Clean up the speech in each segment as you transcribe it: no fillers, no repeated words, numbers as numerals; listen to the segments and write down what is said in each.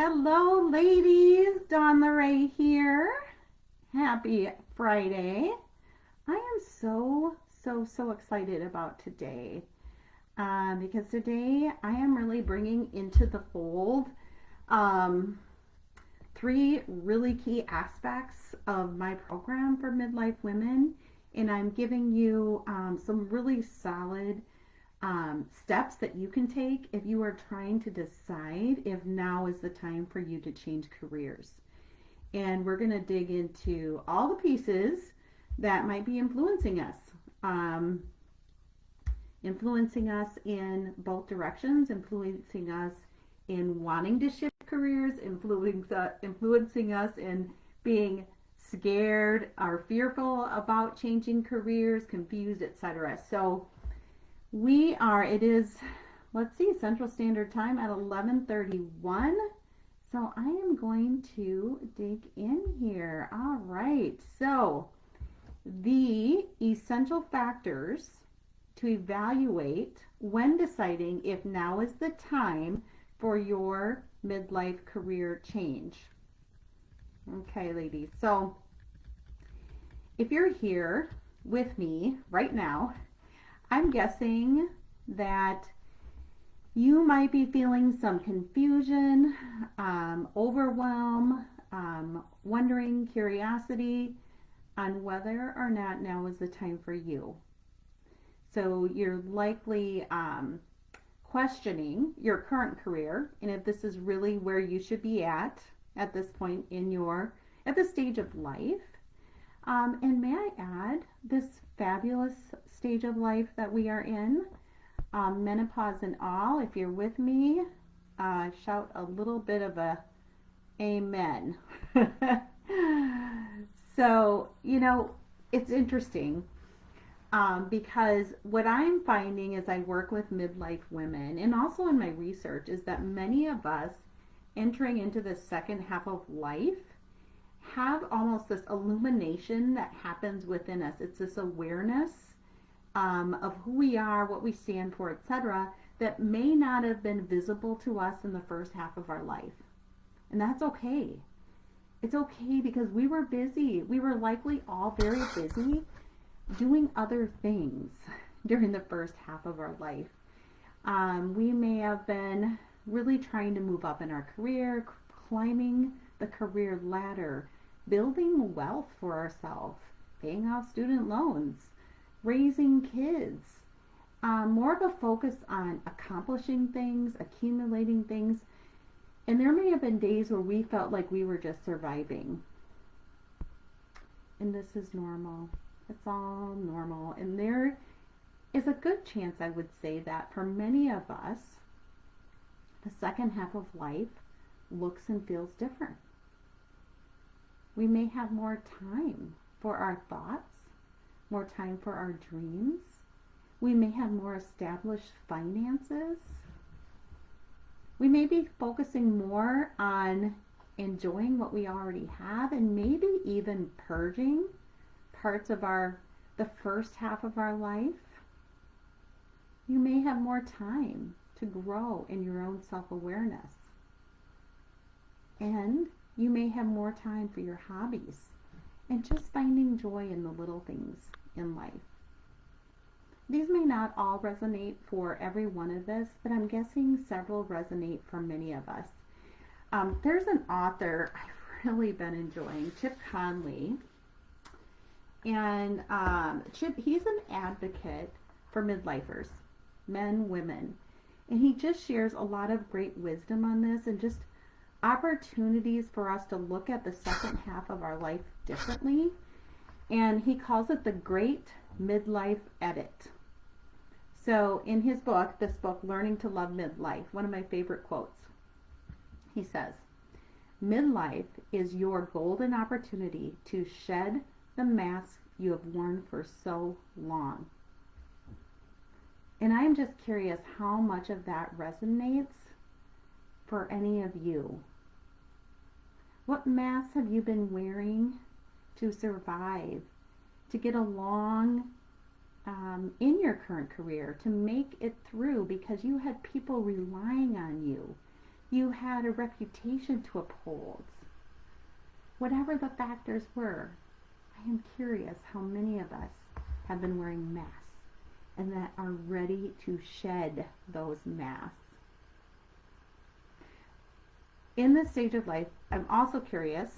Hello, ladies. Dawn LeRae here. Happy Friday. I am so excited about today because today I am really bringing into the fold um, three really key aspects of my program for midlife women, and I'm giving you some really solid steps that you can take if you are trying to decide if now is the time for you to change careers. And we're going to dig into all the pieces that might be um, influencing us in both directions, influencing us in wanting to shift careers, influencing us in being scared or fearful about changing careers, confused, etc. So it is, let's see, Central Standard Time at 11:31. So I am going to dig in here. All right. So the essential factors to evaluate when deciding if now is the time for your midlife career change. Okay, ladies. So if you're here with me right now, I'm guessing that you might be feeling some confusion, overwhelm, wondering, curiosity on whether or not now is the time for you. So you're likely questioning your current career and if this is really where you should be at this point in at this stage of life. And may I add, this fabulous stage of life that we are in, menopause and all, if you're with me, shout a little bit of a amen. So, it's interesting because what I'm finding as I work with midlife women and also in my research is that many of us entering into the second half of life have almost this illumination that happens within us. It's this awareness of who we are, what we stand for, etc., that may not have been visible to us in the first half of our life. And that's okay. It's okay because we were busy. We were likely all very busy doing other things during the first half of our life. We may have been really trying to move up in our career, climbing the career ladder, building wealth for ourselves, paying off student loans, raising kids, more of a focus on accomplishing things, accumulating things. And there may have been days where we felt like we were just surviving. And this is normal. It's all normal. And there is a good chance, I would say, that for many of us, the second half of life looks and feels different. We may have more time for our thoughts, more time for our dreams. We may have more established finances. We may be focusing more on enjoying what we already have and maybe even purging parts of the first half of our life. You may have more time to grow in your own self-awareness. And you may have more time for your hobbies and just finding joy in the little things in life. These may not all resonate for every one of us, but I'm guessing several resonate for many of us. There's an author I've really been enjoying, Chip Conley. And Chip, he's an advocate for midlifers, men, women. And he just shares a lot of great wisdom on this and just opportunities for us to look at the second half of our life differently. And he calls it the Great Midlife Edit. So in his book, Learning to Love Midlife, one of my favorite quotes, he says, "Midlife is your golden opportunity to shed the mask you have worn for so long." And I'm just curious how much of that resonates for any of you. What masks have you been wearing to survive, to get along in your current career, to make it through because you had people relying on you You had a reputation to uphold. Whatever the factors were, I am curious how many of us have been wearing masks and that are ready to shed those masks. In this stage of life, I'm also curious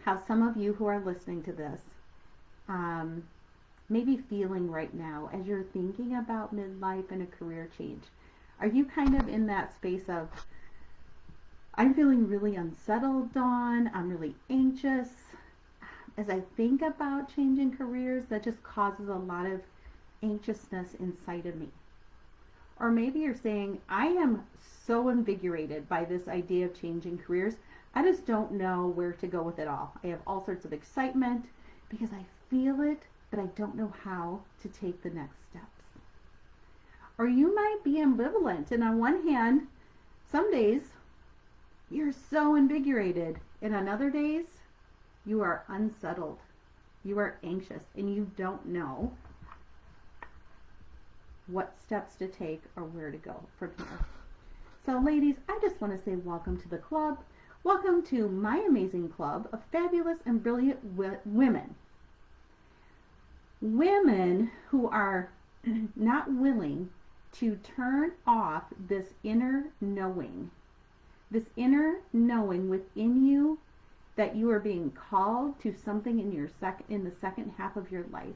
how some of you who are listening to this may be feeling right now as you're thinking about midlife and a career change. Are you kind of in that space of, I'm feeling really unsettled, Dawn, I'm really anxious. As I think about changing careers, that just causes a lot of anxiousness inside of me. Or maybe you're saying, I am so invigorated by this idea of changing careers, I just don't know where to go with it all. I have all sorts of excitement because I feel it, but I don't know how to take the next steps. Or you might be ambivalent, and on one hand, some days you're so invigorated, and on other days you are unsettled, you are anxious, and you don't know what steps to take or where to go from here. So ladies, I just want to say welcome to the club. Welcome to my amazing club of fabulous and brilliant women. Women who are not willing to turn off this inner knowing within you that you are being called to something in the second half of your life.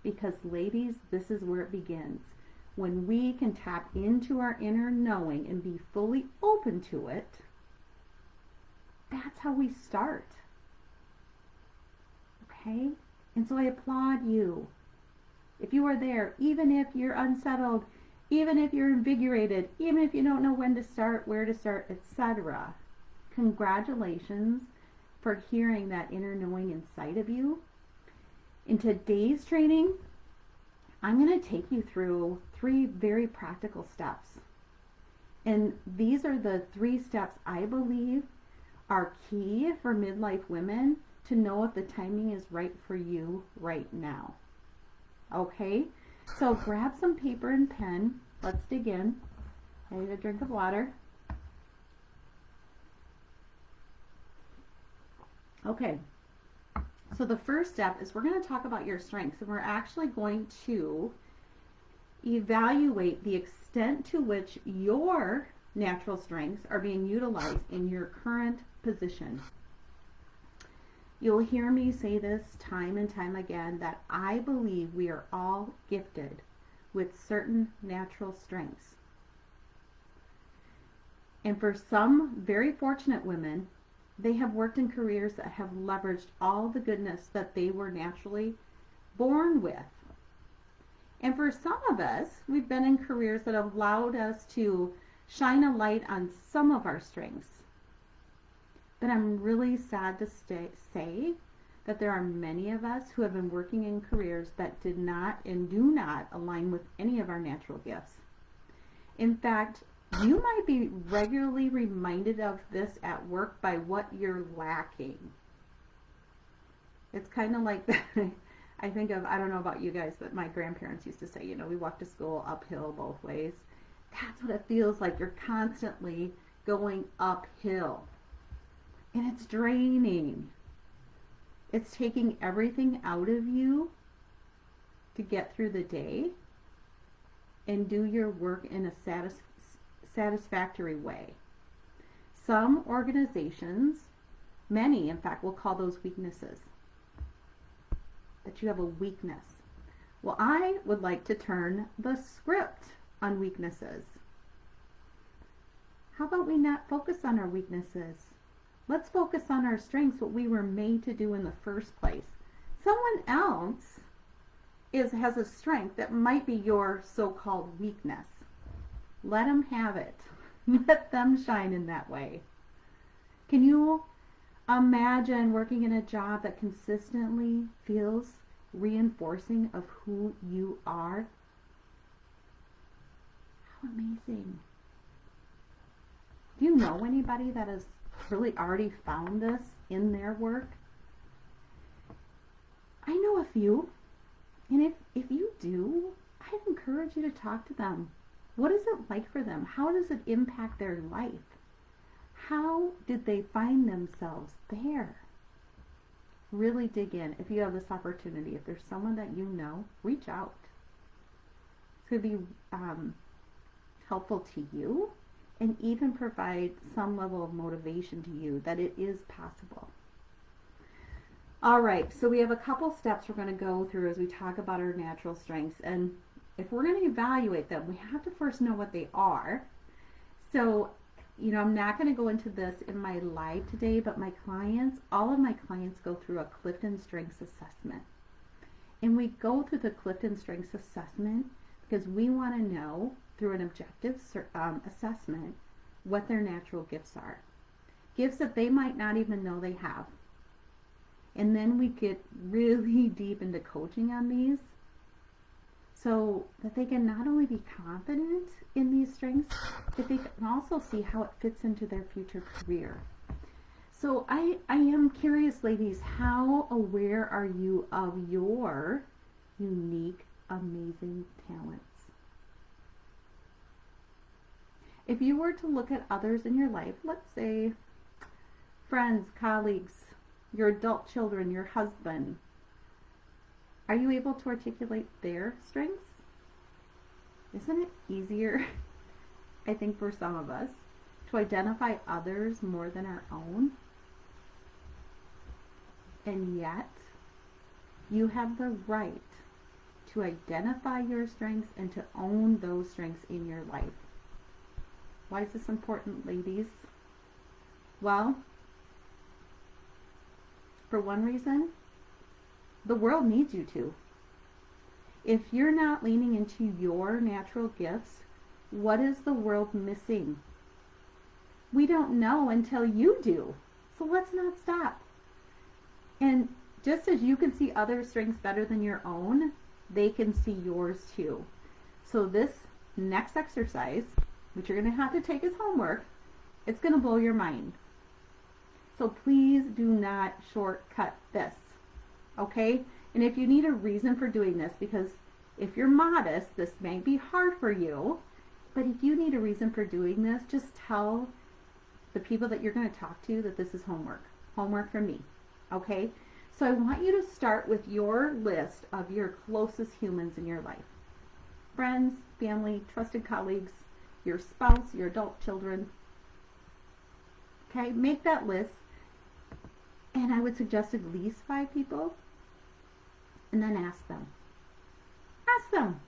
Because ladies, this is where it begins. When we can tap into our inner knowing and be fully open to it, that's how we start. Okay? And so I applaud you. If you are there, even if you're unsettled, even if you're invigorated, even if you don't know when to start, where to start, etc. Congratulations for hearing that inner knowing inside of you. In today's training, I'm going to take you through 3 very practical steps. And these are the 3 steps I believe are key for midlife women to know if the timing is right for you right now. Okay? So grab some paper and pen. Let's dig in. I need a drink of water. Okay. So the first step is we're going to talk about your strengths, and we're actually going to evaluate the extent to which your natural strengths are being utilized in your current position. You'll hear me say this time and time again that I believe we are all gifted with certain natural strengths. And for some very fortunate women, they have worked in careers that have leveraged all the goodness that they were naturally born with. And for some of us, we've been in careers that have allowed us to shine a light on some of our strengths. But I'm really sad to say that there are many of us who have been working in careers that did not and do not align with any of our natural gifts. In fact, you might be regularly reminded of this at work by what you're lacking. It's kind of like that. I think of, I don't know about you guys, but my grandparents used to say, you know, we walk to school uphill both ways. That's what it feels like. You're constantly going uphill. And it's draining. It's taking everything out of you to get through the day and do your work in a satisfactory way. Some organizations, many in fact, will call those weaknesses. That you have a weakness. Well, I would like to turn the script on weaknesses. How about we not focus on our weaknesses? Let's focus on our strengths, what we were made to do in the first place. Someone else has a strength that might be your so-called weakness. Let them have it. Let them shine in that way. Can you imagine working in a job that consistently feels reinforcing of who you are? How amazing. Do you know anybody that has really already found this in their work? I know a few. And if you do, I'd encourage you to talk to them. What is it like for them? How does it impact their life? How did they find themselves there? Really dig in. If you have this opportunity, if there's someone that you know, reach out. It's going to be helpful to you and even provide some level of motivation to you that it is possible. All right, so we have a couple steps we're going to go through as we talk about our natural strengths. And if we're going to evaluate them, we have to first know what they are. So, I'm not going to go into this in my live today, but all of my clients go through a Clifton Strengths Assessment. And we go through the Clifton Strengths Assessment because we want to know through an objective assessment what their natural gifts are. Gifts that they might not even know they have. And then we get really deep into coaching on these so that they can not only be confident in these strengths, but they can also see how it fits into their future career. So I am curious, ladies, how aware are you of your unique, amazing talents? If you were to look at others in your life, let's say friends, colleagues, your adult children, your husband, are you able to articulate their strengths? Isn't it easier, I think, for some of us to identify others more than our own? And yet, you have the right to identify your strengths and to own those strengths in your life. Why is this important, ladies? Well, for one reason, the world needs you to. If you're not leaning into your natural gifts, what is the world missing? We don't know until you do. So let's not stop. And just as you can see other strengths better than your own, they can see yours too. So this next exercise, which you're going to have to take as homework, it's going to blow your mind. So please do not shortcut this, okay? And if you need a reason for doing this, because if you're modest, this may be hard for you, but if you need a reason for doing this, just tell the people that you're going to talk to that this is homework from me, okay? So I want you to start with your list of your closest humans in your life. Friends, family, trusted colleagues, your spouse, your adult children. Okay, make that list. And I would suggest at least 5 people. And then ask them. Ask them,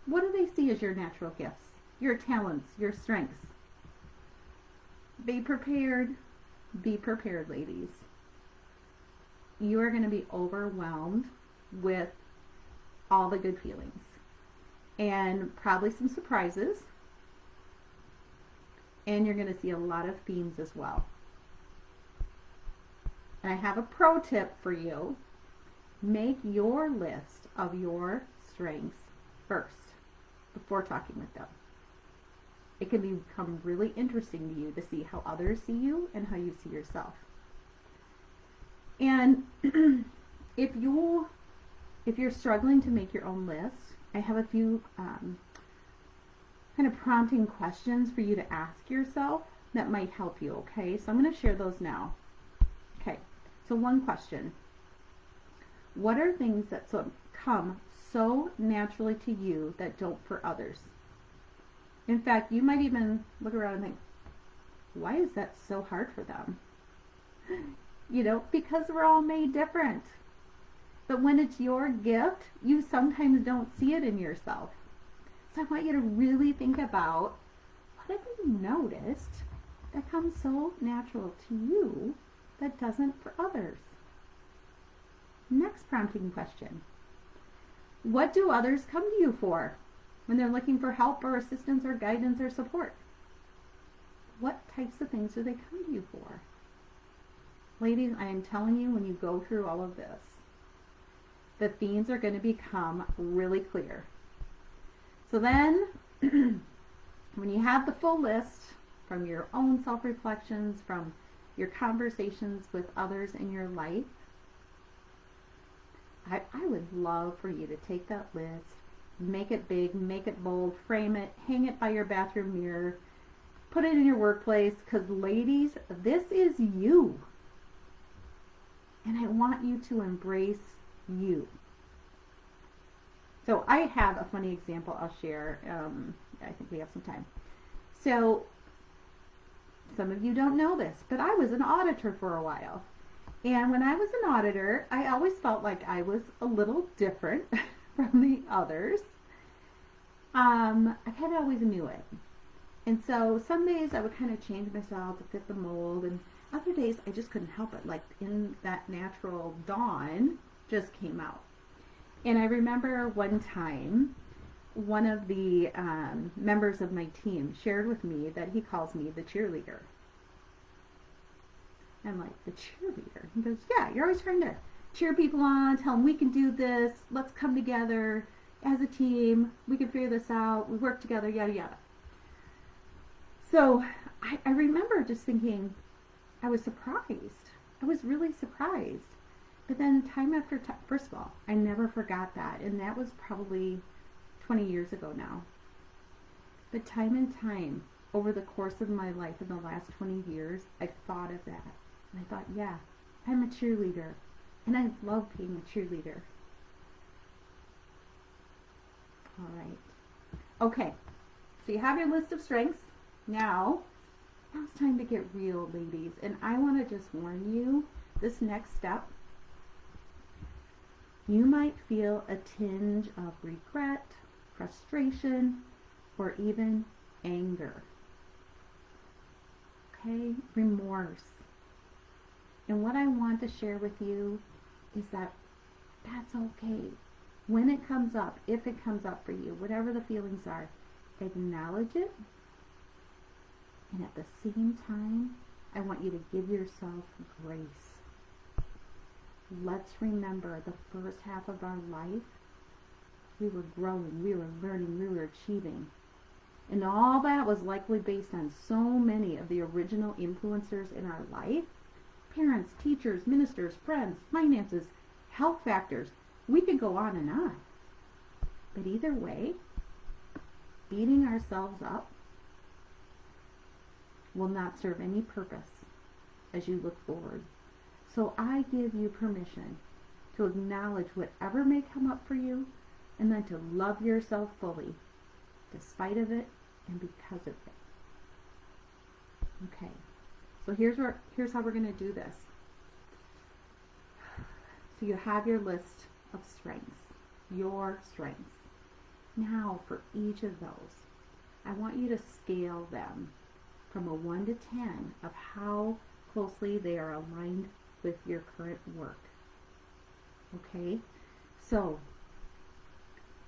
what do they see as your natural gifts, your talents, your strengths? Be prepared. Be prepared, ladies. You are going to be overwhelmed with all the good feelings. And probably some surprises. And you're going to see a lot of themes as well. And I have a pro tip for you. Make your list of your strengths first before talking with them. It can become really interesting to you to see how others see you and how you see yourself. And if you're struggling to make your own list, I have a few kind of prompting questions for you to ask yourself that might help you, okay? So I'm going to share those now. Okay, so one question. What are things that come so naturally to you that don't for others? In fact, you might even look around and think, why is that so hard for them? Because we're all made different. But when it's your gift, you sometimes don't see it in yourself. So I want you to really think about, what have you noticed that comes so natural to you that doesn't for others? Next prompting question. What do others come to you for when they're looking for help or assistance or guidance or support? What types of things do they come to you for? Ladies, I am telling you, when you go through all of this, the themes are going to become really clear. So then, when you have the full list from your own self-reflections, from your conversations with others in your life, I would love for you to take that list make it big, make it bold, frame it, hang it by your bathroom mirror, put it in your workplace, because ladies, this is you. And I want you to embrace you. So I have a funny example I'll share. I think we have some time. So some of you don't know this, but I was an auditor for a while. And when I was an auditor, I always felt like I was a little different from the others. I kind of always knew it. And so some days I would kind of change myself to fit the mold, and other days I just couldn't help it. Like in that natural dawn just came out. And I remember one time, one of the members of my team shared with me that he calls me the cheerleader. I'm like, the cheerleader? He goes, yeah, you're always trying to cheer people on, tell them we can do this, let's come together as a team, we can figure this out, we work together, yada yada. So I remember just thinking, I was surprised. I was really surprised. But then time after time, first of all, I never forgot that. And that was probably 20 years ago now. But time and time, over the course of my life in the last 20 years, I thought of that. And I thought, yeah, I'm a cheerleader. And I love being a cheerleader. All right. Okay. So you have your list of strengths. Now it's time to get real, ladies. And I want to just warn you, this next step, you might feel a tinge of regret, frustration, or even anger. Okay? Remorse. And what I want to share with you is that that's okay. When it comes up, if it comes up for you, whatever the feelings are, acknowledge it. And at the same time, I want you to give yourself grace. Let's remember the first half of our life, we were growing, we were learning, we were achieving. And all that was likely based on so many of the original influencers in our life. Parents, teachers, ministers, friends, finances, health factors. We could go on and on. But either way, beating ourselves up will not serve any purpose as you look forward. So I give you permission to acknowledge whatever may come up for you, and then to love yourself fully, despite of it and because of it. Okay, so here's how we're going to do this. So you have your list of strengths, your strengths. Now for each of those, I want you to scale them from a 1 to 10 of how closely they are aligned with your current work. Okay, so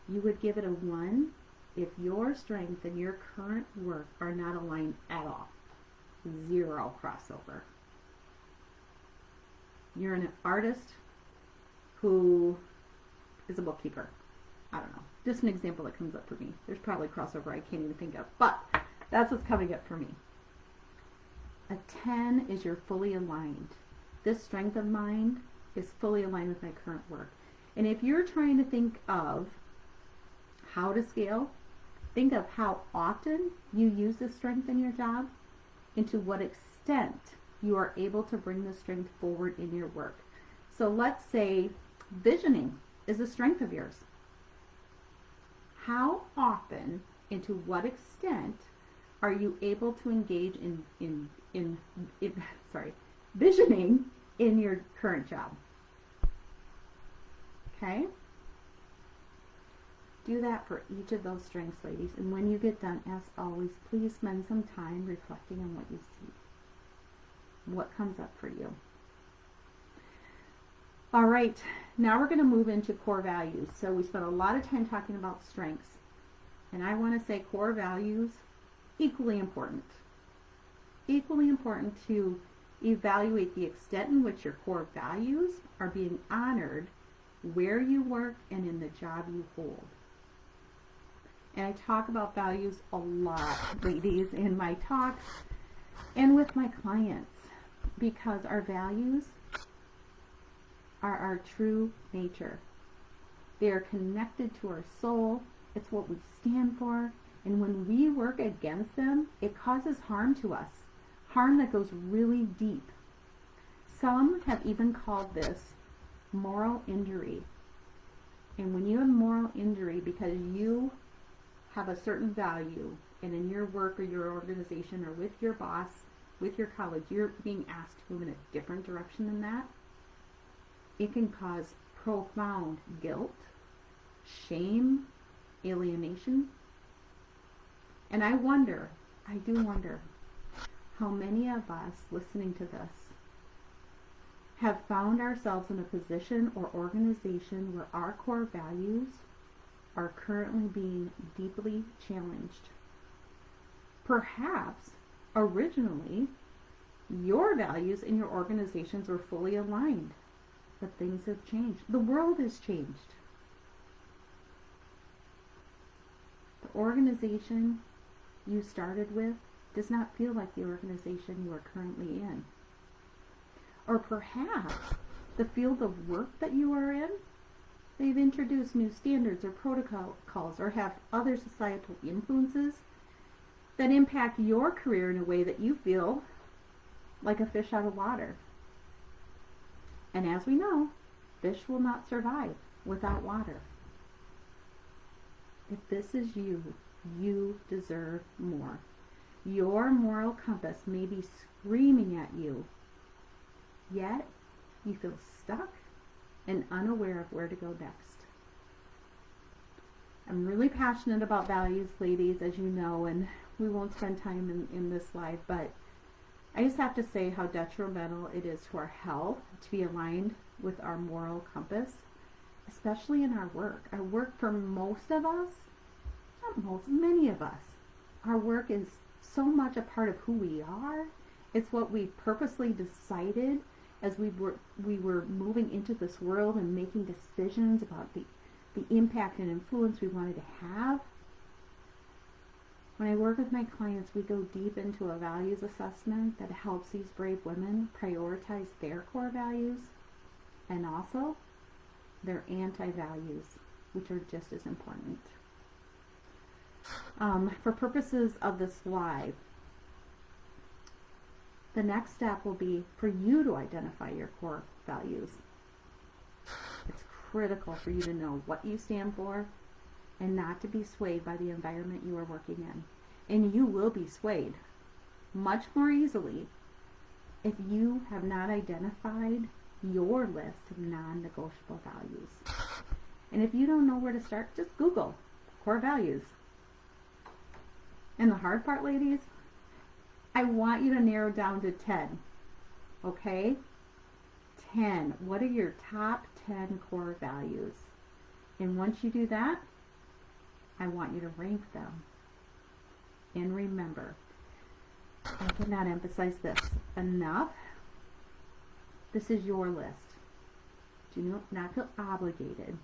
you would give it a 1 if your strength and your current work are not aligned at all. 0 crossover. You're an artist who is a bookkeeper. I don't know. Just an example that comes up for me. There's probably crossover I can't even think of, but that's what's coming up for me. A 10 is you're fully aligned. This strength of mine is fully aligned with my current work. And if you're trying to think of how to scale, think of how often you use this strength in your job and to what extent you are able to bring this strength forward in your work. So let's say visioning is a strength of yours. How often and to what extent are you able to engage in visioning in your current job? Okay? Do that for each of those strengths, ladies. And when you get done, as always, please spend some time reflecting on what you see. What comes up for you. All right, now we're going to move into core values. So we spent a lot of time talking about strengths. And I want to say core values, equally important. Equally important to evaluate the extent in which your core values are being honored where you work and in the job you hold. And I talk about values a lot, ladies, in my talks and with my clients, because our values are our true nature. They are connected to our soul, It's what we stand for. And when we work against them, it causes harm to us. Harm that goes really deep. Some have even called this moral injury. And when you have moral injury because you have a certain value, and in your work or your organization or with your boss, with your colleague, you're being asked to move in a different direction than that, it can cause profound guilt, shame, alienation. And I do wonder, how many of us listening to this have found ourselves in a position or organization where our core values are currently being deeply challenged. Perhaps originally your values in your organizations were fully aligned, but things have changed. The world has changed. The organization you started with does not feel like the organization you are currently in. Or perhaps the field of work that you are in, they've introduced new standards or protocols or have other societal influences that impact your career in a way that you feel like a fish out of water. And as we know, fish will not survive without water. If this is you, you deserve more. Your moral compass may be screaming at you, yet you feel stuck and unaware of where to go next. I'm really passionate about values, ladies, as you know, and we won't spend time in this live, but I just have to say how detrimental it is to our health to be aligned with our moral compass, especially in our work. Our work, for most of us, not most, many of us, our work is so much a part of who we are. It's what we purposely decided as we were moving into this world and making decisions about the impact and influence we wanted to have. When I work with my clients, we go deep into a values assessment that helps these brave women prioritize their core values and also their anti-values, which are just as important. For purposes of this live, the next step will be for you to identify your core values. It's critical for you to know what you stand for and not to be swayed by the environment you are working in. And you will be swayed much more easily if you have not identified your list of non-negotiable values. And if you don't know where to start, just Google core values. And the hard part, ladies, I want you to narrow down to 10. Okay? 10. What are your top 10 core values? And once you do that, I want you to rank them. And remember, I cannot emphasize this enough. This is your list. Do not feel obligated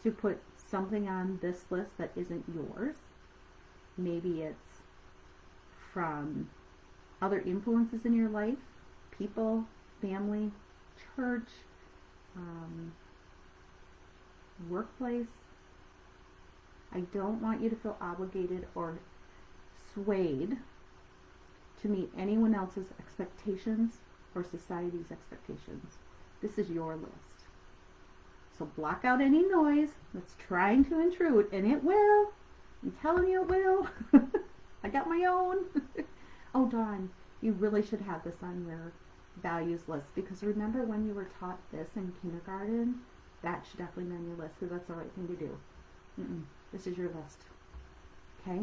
to put something on this list that isn't yours. Maybe it's from other influences in your life, people, family, church, workplace. I don't want you to feel obligated or swayed to meet anyone else's expectations or society's expectations. This is your list. So block out any noise that's trying to intrude, and it will. I'm telling you it will. I got my own. Oh, Dawn, you really should have this on your values list, because remember when you were taught this in kindergarten? That should definitely be on your list, because that's the right thing to do. This is your list. Okay?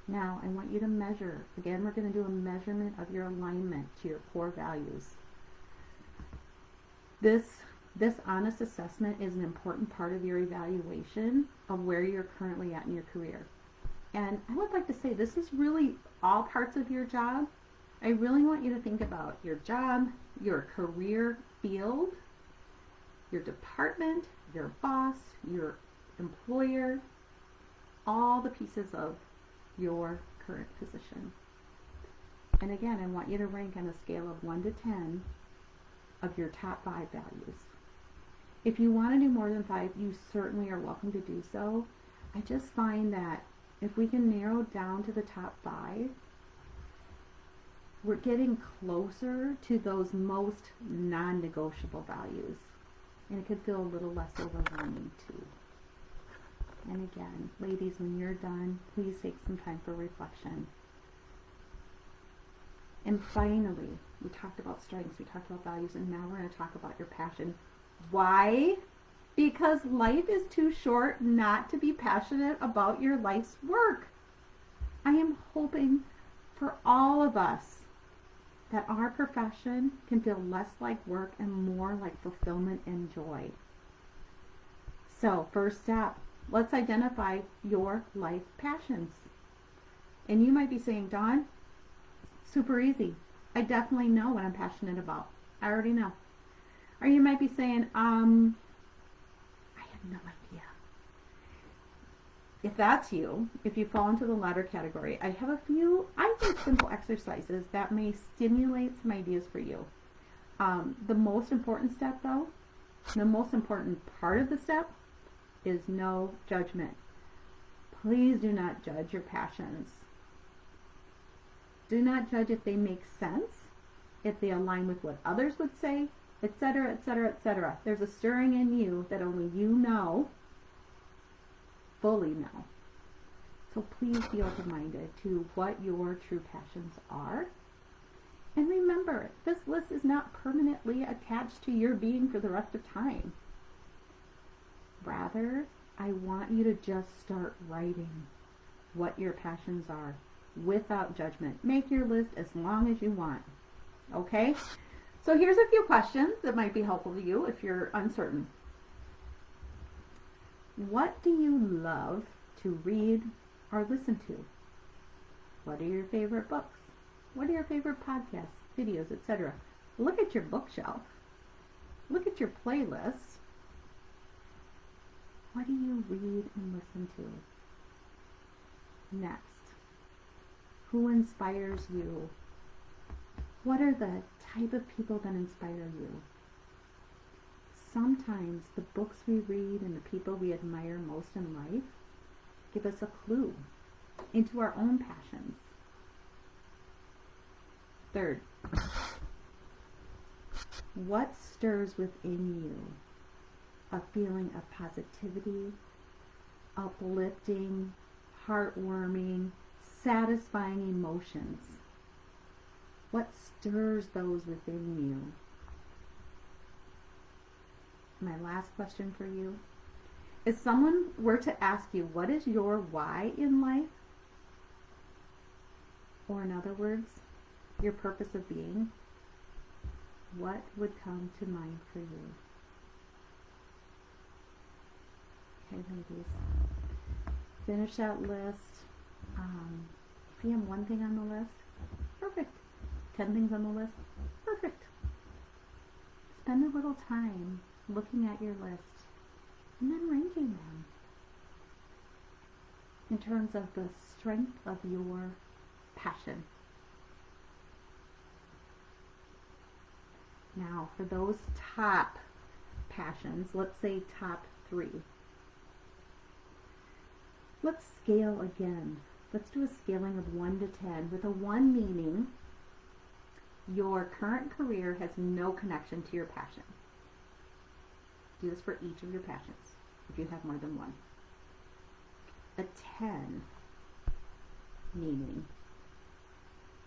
Now, I want you to measure. Again, we're going to do a measurement of your alignment to your core values. This honest assessment is an important part of your evaluation of where you're currently at in your career. And I would like to say this is really all parts of your job. I really want you to think about your job, your career field, your department, your boss, your employer, all the pieces of your current position. And again, I want you to rank on a scale of 1 to 10 of your top 5 values. If you want to do more than 5, you certainly are welcome to do so. I just find that if we can narrow down to the top 5, we're getting closer to those most non-negotiable values. And it could feel a little less overwhelming too. And again, ladies, when you're done, please take some time for reflection. And finally, we talked about strengths, we talked about values, and now we're going to talk about your passion. Why? Because life is too short not to be passionate about your life's work. I am hoping for all of us that our profession can feel less like work and more like fulfillment and joy. So, first step, let's identify your life passions. And you might be saying, Dawn, super easy. I definitely know what I'm passionate about. I already know. Or you might be saying, I have no idea. If that's you, if you fall into the latter category, I have a few, I think, simple exercises that may stimulate some ideas for you. The most important step, though, the most important part of the step is no judgment. Please do not judge your passions. Do not judge if they make sense, if they align with what others would say, etc., etc., etc. There's a stirring in you that only you know, fully know. So please be open-minded to what your true passions are. And remember, this list is not permanently attached to your being for the rest of time. Rather, I want you to just start writing what your passions are without judgment. Make your list as long as you want. Okay? So here's a few questions that might be helpful to you if you're uncertain. What do you love to read or listen to? What are your favorite books? What are your favorite podcasts, videos, etc.? Look at your bookshelf. Look at your playlist. What do you read and listen to? Next, who inspires you? What are the type of people that inspire you? Sometimes the books we read and the people we admire most in life give us a clue into our own passions. Third, what stirs within you a feeling of positivity, uplifting, heartwarming, satisfying emotions? What stirs those within you? My last question for you. If someone were to ask you, what is your why in life? Or in other words, your purpose of being, what would come to mind for you? Okay, ladies. Finish that list. If you have one thing on the list, perfect. 10 things on the list, perfect. Spend a little time looking at your list and then ranking them in terms of the strength of your passion. Now, for those top passions, let's say top 3. Let's scale again. Let's do a scaling of 1 to 10, with a 1 meaning your current career has no connection to your passion. Do this for each of your passions, if you have more than one. A 10 meaning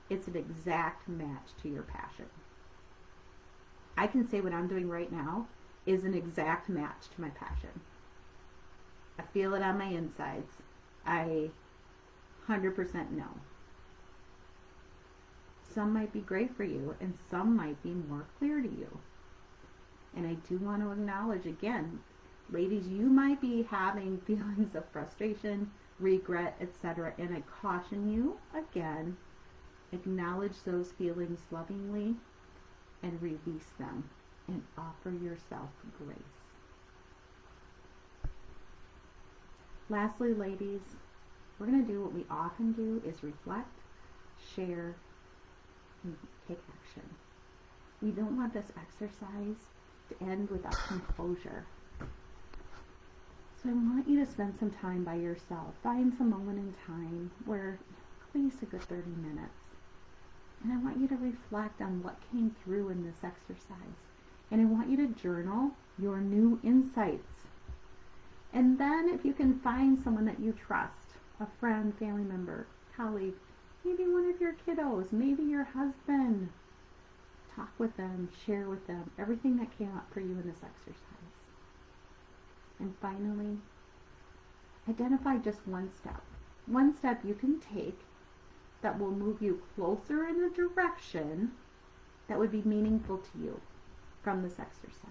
it's an exact match to your passion. I can say what I'm doing right now is an exact match to my passion. I feel it on my insides. I 100% know. Some might be great for you, and some might be more clear to you. And I do want to acknowledge again, ladies, you might be having feelings of frustration, regret, etc. And I caution you, again, acknowledge those feelings lovingly and release them and offer yourself grace. Lastly, ladies, we're going to do what we often do, is reflect, share, and take action. We don't want this exercise to end without some closure. So I want you to spend some time by yourself. Find some moment in time where, at least a good 30 minutes. And I want you to reflect on what came through in this exercise. And I want you to journal your new insights. And then if you can find someone that you trust, a friend, family member, colleague, maybe one of your kiddos, maybe your husband, talk with them, share with them everything that came up for you in this exercise. And finally, identify just one step. One step you can take that will move you closer in a direction that would be meaningful to you from this exercise.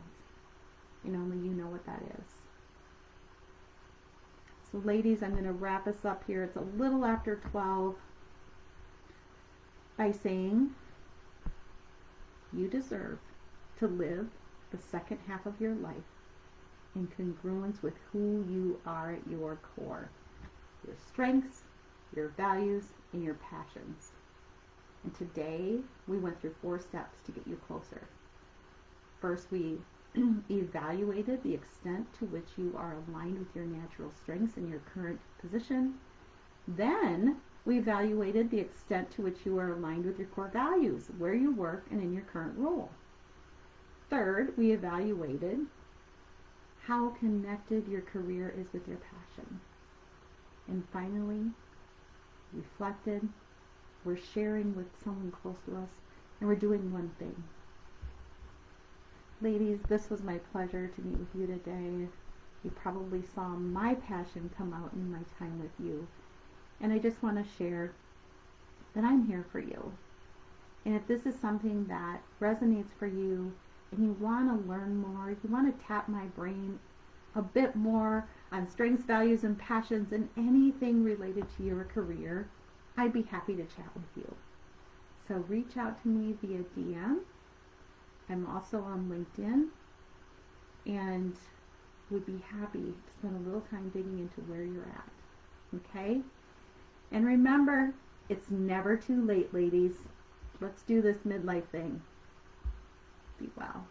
And only you know what that is. So ladies, I'm going to wrap us up here. It's a little after 12 by saying you deserve to live the second half of your life in congruence with who you are at your core. Your strengths, your values, and your passions. And today, we went through 4 steps to get you closer. First, we evaluated the extent to which you are aligned with your natural strengths in your current position. Then, we evaluated the extent to which you are aligned with your core values, where you work, and in your current role. Third, we evaluated how connected your career is with your passion. And finally, reflected, we're sharing with someone close to us, and we're doing one thing. Ladies, this was my pleasure to meet with you today. You probably saw my passion come out in my time with you. And I just want to share that I'm here for you. And if this is something that resonates for you, and you want to learn more, you want to tap my brain a bit more on strengths, values, and passions and anything related to your career, I'd be happy to chat with you. So reach out to me via DM. I'm also on LinkedIn and would be happy to spend a little time digging into where you're at. Okay? And remember, it's never too late, ladies. Let's do this midlife thing. Be well.